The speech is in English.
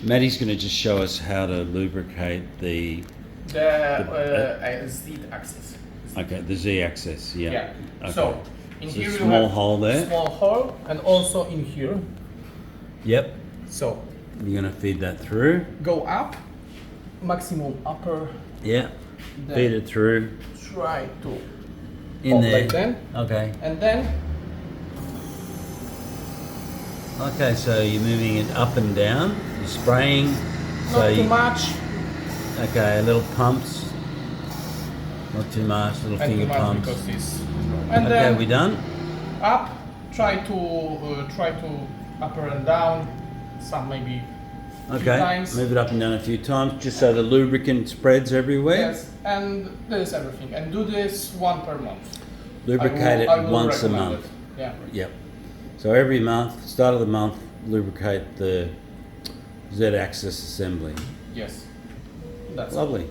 Maddie's going to just show us how to lubricate the Z axis. okay, the Z axis. Yeah. Yeah. Okay. So in So here you small have hole there. small hole, and also in here. Yep. So You're going to feed that through. go up, maximum upper. Yeah. Then Feed it through. try to In hold there. like that, Okay. and then Okay, so you're moving it up and down. You're spraying. So not too you, much. okay, little pumps. Not too much. Little And finger too much pumps. because this. And Okay, then we done? up. Try to upper and down. Some maybe. Few Okay. times. Move it up and down a few times, just so the lubricant spreads everywhere. Yes, and this is everything. And do this one per month. Lubricate I it will once a recommend month. it. Yeah. Yep. So every month, start of the month, lubricate the Z-axis assembly. Yes. That's Lovely.